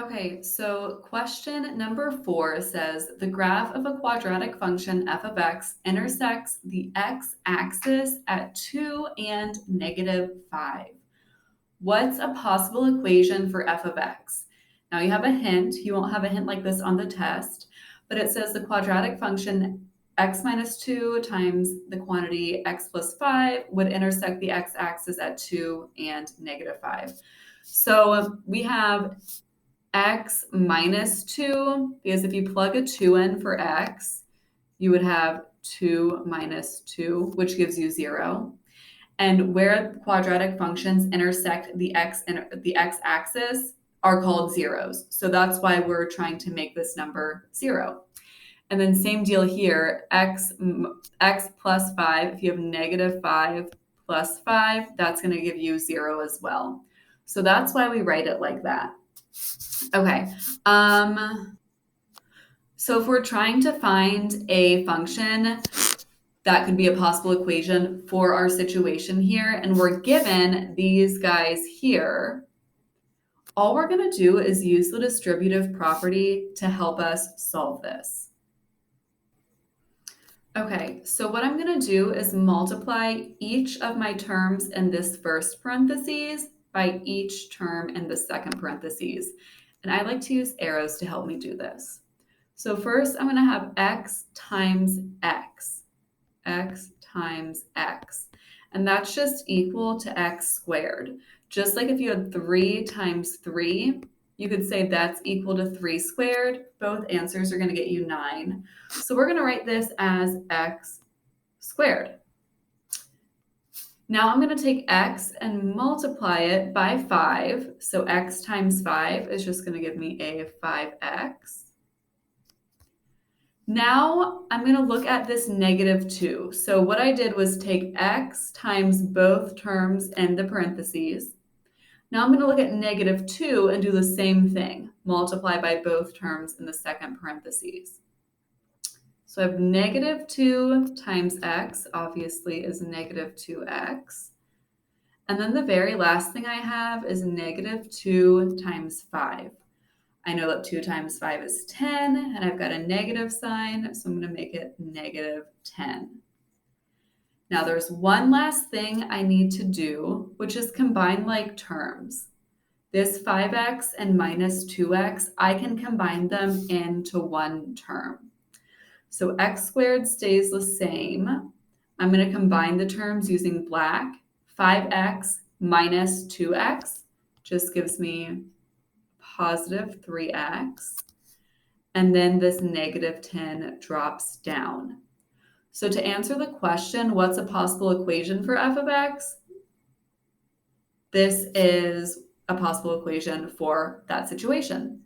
Okay, so question number 4 says the graph of a quadratic function f of x intersects the x-axis at 2 and -5. What's a possible equation for f of x? Now you have a hint. You won't have a hint like this on the test, but it says the quadratic function x minus 2 times the quantity x plus 5 would intersect the x-axis at 2 and -5. So we have x minus 2, because if you plug a 2 in for x, you would have 2 minus 2, which gives you 0. And where quadratic functions intersect the x-axis are called zeros. So that's why we're trying to make this number 0. And then same deal here, x plus 5, if you have -5 plus 5, that's going to give you 0 as well. So that's why we write it like that. Okay. So if we're trying to find a function that could be a possible equation for our situation here, and we're given these guys here, all we're going to do is use the distributive property to help us solve this. Okay, so what I'm going to do is multiply each of my terms in this first parentheses by each term in the second parentheses. And I like to use arrows to help me do this. So first I'm going to have x times x times x. And that's just equal to x squared. Just like if you had 3 times 3, you could say that's equal to 3 squared. Both answers are going to get you 9. So we're going to write this as x squared. Now I'm going to take x and multiply it by 5. So x times 5 is just going to give me a 5x. Now I'm going to look at this -2. So what I did was take x times both terms in the parentheses. Now I'm going to look at -2 and do the same thing. Multiply by both terms in the second parentheses. So I have -2 times x, obviously, is -2x. And then the very last thing I have is -2 times 5. I know that 2 times 5 is 10, and I've got a negative sign, so I'm going to make it -10. Now there's one last thing I need to do, which is combine like terms. This 5x and minus 2x, I can combine them into one term. So x squared stays the same. I'm going to combine the terms using black. 5x minus 2x just gives me positive 3x, and then this -10 drops down. So to answer the question, what's a possible equation for f of x? This is a possible equation for that situation.